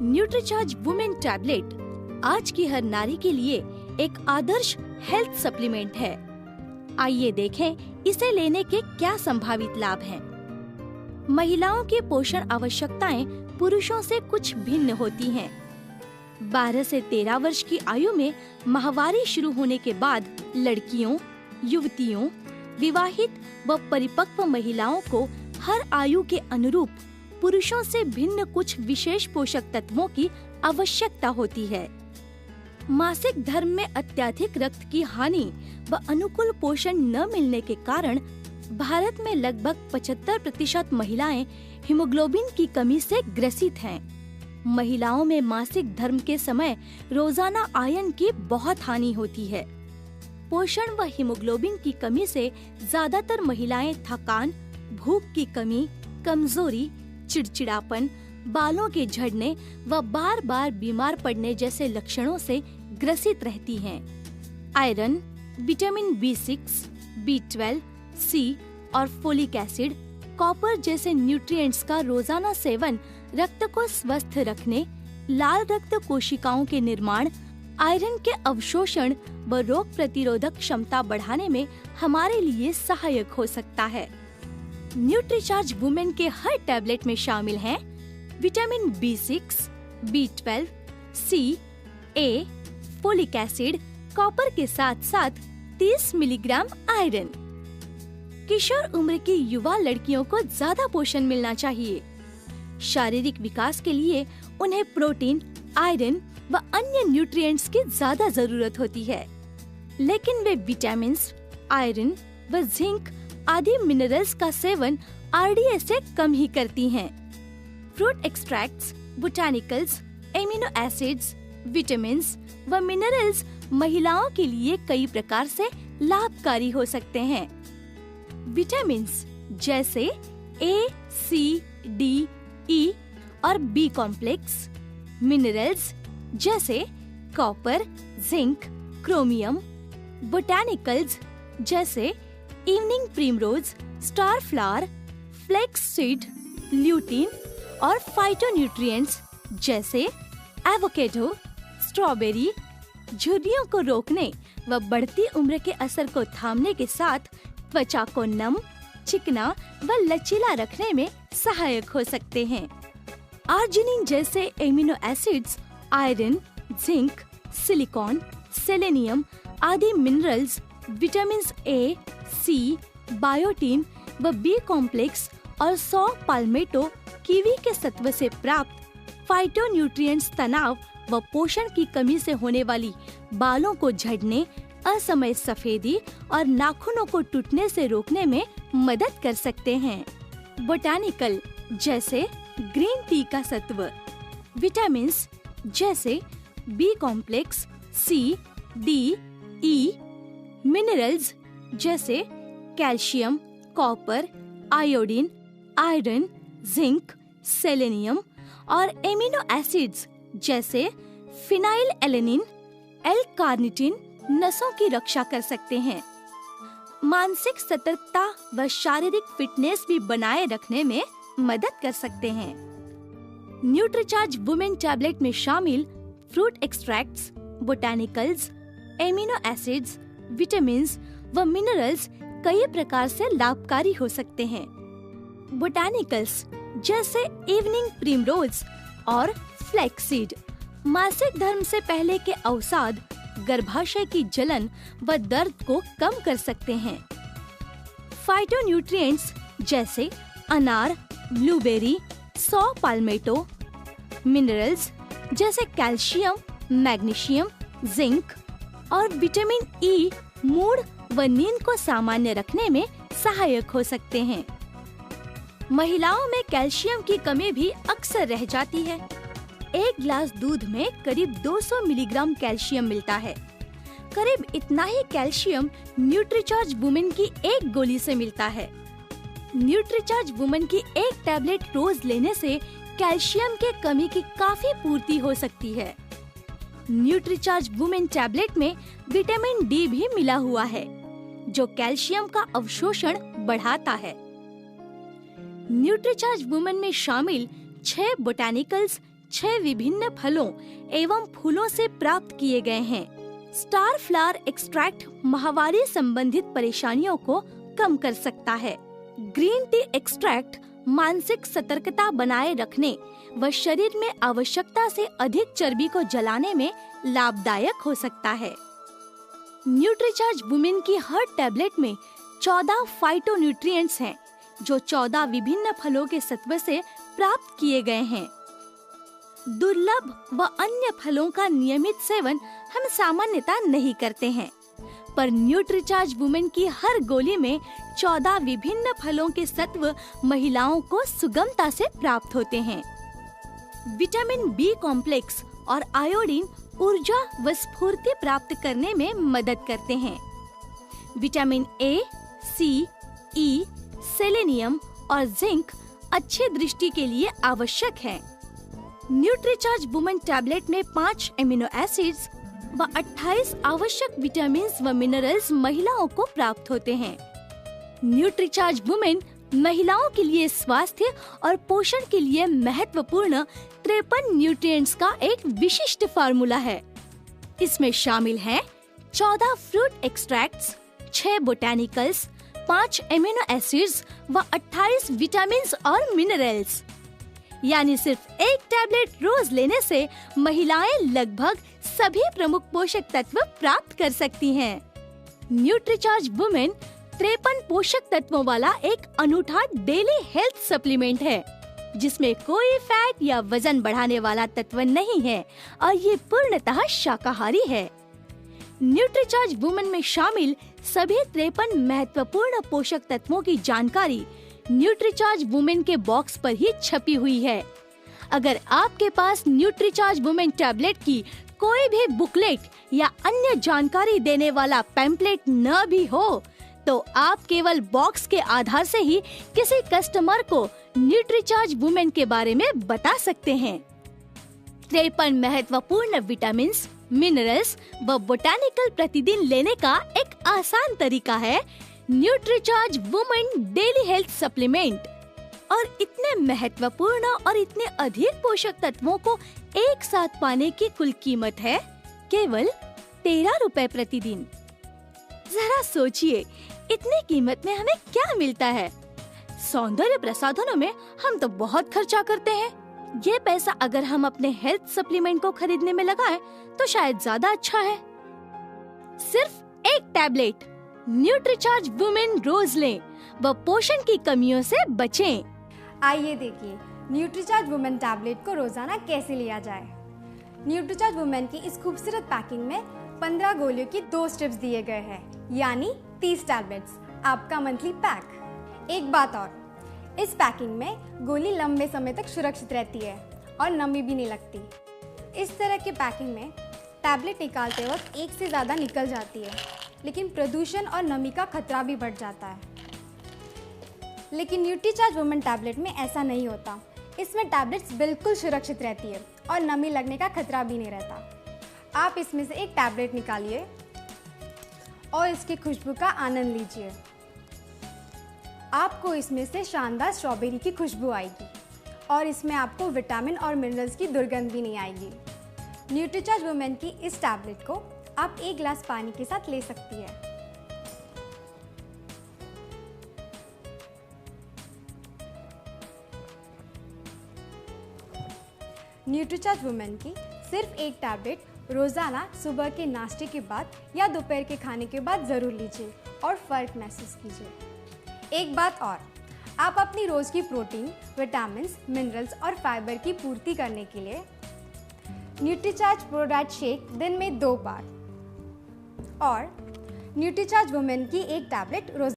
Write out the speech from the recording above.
Nutricharge women tablet आज की हर नारी के लिए एक आदर्श हेल्थ सप्लीमेंट है। आइए देखें इसे लेने के क्या संभावित लाभ हैं। महिलाओं की पोषण आवश्यकताएं पुरुषों से कुछ भिन्न होती हैं। 12 से 13 वर्ष की आयु में माहवारी शुरू होने के बाद लड़कियों, युवतियों, विवाहित व परिपक्व महिलाओं को हर आयु के अनुरूप पुरुषों से भिन्न कुछ विशेष पोषक तत्वों की आवश्यकता होती है। मासिक धर्म में अत्यधिक रक्त की हानि व अनुकूल पोषण न मिलने के कारण भारत में लगभग 75% महिलाएं हीमोग्लोबिन की कमी से ग्रसित हैं। महिलाओं में मासिक धर्म के समय रोजाना आयरन की बहुत हानि होती है। पोषण व हीमोग्लोबिन की कमी से ज्यादातर महिलाएं थकान, भूख की कमी, कमजोरी, चिड़चिड़ापन, बालों के झड़ने व बार बार बीमार पड़ने जैसे लक्षणों से ग्रसित रहती हैं। Iron, vitamin B6, B12, C और फोलिक एसिड, कॉपर जैसे न्यूट्रिएंट्स का रोजाना सेवन रक्त को स्वस्थ रखने, लाल रक्त कोशिकाओं के निर्माण, आयरन के अवशोषण व रोग प्रतिरोधक क्षमता बढ़ाने में हमारे लिए सहायक हो सकता है। न्यूट्रीचार्ज वुमेन के हर टैबलेट में शामिल हैं vitamin B6, B12, C, A, folic acid, copper के साथ साथ 30 मिलीग्राम आयरन। किशोर उम्र की युवा लड़कियों को ज्यादा पोषण मिलना चाहिए। शारीरिक विकास के लिए उन्हें प्रोटीन, आयरन व अन्य न्यूट्रिएंट्स की ज्यादा जरूरत होती है, लेकिन वे विटामिन्स, आयरन व जिंक आदि मिनरल्स का सेवन RDA से कम ही करती हैं। Fruit extracts, botanicals, amino acids, vitamins व मिनरल्स महिलाओं के लिए कई प्रकार से लाभकारी हो सकते हैं। विटामिन्स जैसे A, C, D, E और B कॉम्प्लेक्स, मिनरल्स जैसे कॉपर, जिंक, क्रोमियम, बोटानिकल्स जैसे evening primrose, star flower, flax seed, lutein और फाइटोन्यूट्रिएंट्स जैसे एवोकेडो, स्ट्रॉबेरी झुर्रियों को रोकने व बढ़ती उम्र के असर को थामने के साथ त्वचा को नम, चिकना व लचीला रखने में सहायक हो सकते हैं। आर्जिनिन जैसे amino acids iron, zinc, silicon, selenium आदि minerals, vitamin A, C, biotin व B कॉम्प्लेक्स और 100 पाल्मेटो कीवी के सत्व से प्राप्त फाइटोन्यूट्रिएंट्स तनाव व पोषण की कमी से होने वाली बालों को झड़ने, असमय सफेदी और नाखूनों को टूटने से रोकने में मदद कर सकते हैं। बोटानिकल जैसे ग्रीन टी का सत्व, विटामिन्स जैसे B complex, C, D, E, minerals जैसे calcium, copper, iodine, iron, zinc, selenium और एमिनो एसिड्स जैसे फिनाइल एलेनिन, L-कार्निटिन नसों की रक्षा कर सकते हैं। मानसिक सतर्कता व शारीरिक फिटनेस भी बनाए रखने में मदद कर सकते हैं। न्यूट्रीचार्ज वुमेन टैबलेट में शामिल fruit extracts, botanicals, amino acids, vitamins व मिनरल्स कई प्रकार से लाभकारी हो सकते हैं। बोटानिकल्स जैसे इवनिंग प्रिमरोज और फ्लैक्सीड मासिक धर्म से पहले के अवसाद, गर्भाशय की जलन व दर्द को कम कर सकते हैं। फाइटोन्यूट्रिएंट्स जैसे अनार, ब्लूबेरी, 100 पाल्मेटो, मिनरल्स जैसे कैल्शियम, मैग्नीशियम, जिंक और विटामिन E मूड व नींद को सामान्य रखने में सहायक हो सकते हैं। महिलाओं में कैल्शियम की कमी भी अक्सर रह जाती है। एक गिलास दूध में करीब 200 मिलीग्राम कैल्शियम मिलता है। करीब इतना ही कैल्शियम न्यूट्रीचार्ज वुमेन की एक गोली से मिलता है। न्यूट्रीचार्ज वुमेन की एक टैबलेट रोज लेने से कैल्शियम के कमी की काफी पूर्ति हो सकती है। न्यूट्रीचार्ज वुमेन टैबलेट में विटामिन D भी मिला हुआ है, जो कैल्शियम का अवशोषण बढ़ाता है। न्यूट्रीचार्ज वुमेन में शामिल 6 बोटानिकल्स 6 विभिन्न फलों एवं फूलों से प्राप्त किए गए हैं। स्टार फ्लावर एक्सट्रैक्ट माहवारी संबंधित परेशानियों को कम कर सकता है। ग्रीन टी एक्सट्रैक्ट मानसिक सतर्कता बनाए रखने व शरीर में आवश्यकता से अधिक चर्बी को जलाने में लाभदायक हो सकता है। न्यूट्रीचार्ज वुमेन की हर टैबलेट में 14 फाइटोन्यूट्रिएंट्स हैं, जो 14 विभिन्न फलों के सत्व से प्राप्त किए गए हैं। दुर्लभ व अन्य फलों का नियमित सेवन हम सामान्यतः नहीं करते हैं, पर न्यूट्रीचार्ज वुमेन की हर गोली में 14 विभिन्न फलों के सत्व महिलाओं को सुगमता से प्राप्त होते हैं। विटामिन बी कॉम्प्लेक्स और आयोडीन ऊर्जा व स्फूर्ति प्राप्त करने में मदद करते हैं। Vitamin A, C, E, selenium और जिंक अच्छी दृष्टि के लिए आवश्यक है। न्यूट्रीचार्ज वुमेन टैबलेट में 5 एमिनो एसिड्स व 28 आवश्यक विटामिन व मिनरल्स महिलाओं को प्राप्त होते हैं। न्यूट्रीचार्ज वुमेन महिलाओं के लिए स्वास्थ्य और पोषण के लिए महत्वपूर्ण 53 न्यूट्रिएंट्स का एक विशिष्ट फार्मूला है। इसमें शामिल हैं 14 फ्रूट एक्सट्रैक्ट्स, 6 बोटैनिकल्स, 5 एमिनो एसिड्स व 28 विटामिन्स और मिनरल्स। यानी सिर्फ एक टैबलेट रोज लेने से महिलाएं लगभग सभी प्रमुख पोषक तत्व प्राप्त कर सकती हैं। न्यूट्रीचार्ज वुमेन 53 पोषक तत्वों वाला एक अनूठा डेली हेल्थ सप्लीमेंट है, जिसमें कोई फैट या वजन बढ़ाने वाला तत्व नहीं है और ये पूर्णतः शाकाहारी है। न्यूट्रीचार्ज वुमेन में शामिल सभी 53 महत्वपूर्ण पोषक तत्वों की जानकारी न्यूट्रीचार्ज वुमेन के बॉक्स पर ही छपी हुई है। अगर आपके पास न्यूट्रीचार्ज वुमेन टैबलेट की कोई भी बुकलेट या अन्य जानकारी देने वाला पैम्पलेट न भी हो, तो आप केवल बॉक्स के आधार से ही किसी कस्टमर को न्यूट्रीचार्ज वुमेन के बारे में बता सकते हैं। 53 महत्वपूर्ण विटामिन्स, मिनरल्स व बोटैनिकल प्रतिदिन लेने का एक आसान तरीका है Nutricharge women daily health supplement. और इतने महत्वपूर्ण और इतने अधिक पोषक तत्वों को एक साथ पाने की कुल कीमत है केवल 13 रुपए प्रतिदिन। जरा सोचिए, इतनी कीमत में हमें क्या मिलता है? सौंदर्य प्रसाधनों में हम तो बहुत खर्चा करते हैं। ये पैसा अगर हम अपने हेल्थ सप्लीमेंट को खरीदने में लगाएं, तो शायद ज्यादा अच्छा है। सिर्फ एक टैबलेट न्यूट्रीचार्ज वुमेन रोज लें व पोषण की कमियों से बचें। आइए देखिए न्यूट्रीचार्ज वुमेन टैबलेट को रोजाना कैसे लिया जाए। न्यूट्रीचार्ज वुमेन की इस खूबसूरत पैकिंग में 15 गोलियों की 2 स्ट्रिप्स दिए गए हैं, यानी 30 टैबलेट्स, आपका मंथली पैक। एक बात और, इस पैकिंग में गोली लंबे समय तक सुरक्षित रहती है और नमी भी नहीं लगती। इस तरह के पैकिंग में टैबलेट निकालते वक्त एक से ज़्यादा निकल जाती है, लेकिन प्रदूषण और नमी का खतरा भी बढ़ जाता है। लेकिन न्यूट्रीचार्ज वुमेन टैबलेट में ऐसा नहीं होता। इसमें टैबलेट्स बिल्कुल सुरक्षित रहती है और नमी लगने का खतरा भी नहीं रहता। आप इसमें से एक टैबलेट निकालिए और इसकी खुशबू का आनंद लीजिए। आपको इसमें से शानदार स्ट्रॉबेरी की खुशबू आएगी और इसमें आपको विटामिन और मिनरल्स की दुर्गंध भी नहीं आएगी। न्यूट्रीचार्ज वुमेन की इस टैबलेट को आप 1 गिलास पानी के साथ ले सकती है। न्यूट्रीचार्ज वुमेन की सिर्फ एक टैबलेट रोजाना सुबह के नाश्ते के बाद या दोपहर के खाने के बाद जरूर लीजिए और फर्क महसूस कीजिए। एक बात और, आप अपनी रोज की प्रोटीन, विटामिन्स, मिनरल्स और फाइबर की पूर्ति करने के लिए न्यूट्रीचार्ज प्रोडाइट शेक दिन में 2 बार और न्यूट्रीचार्ज वुमेन की एक टैबलेट रोज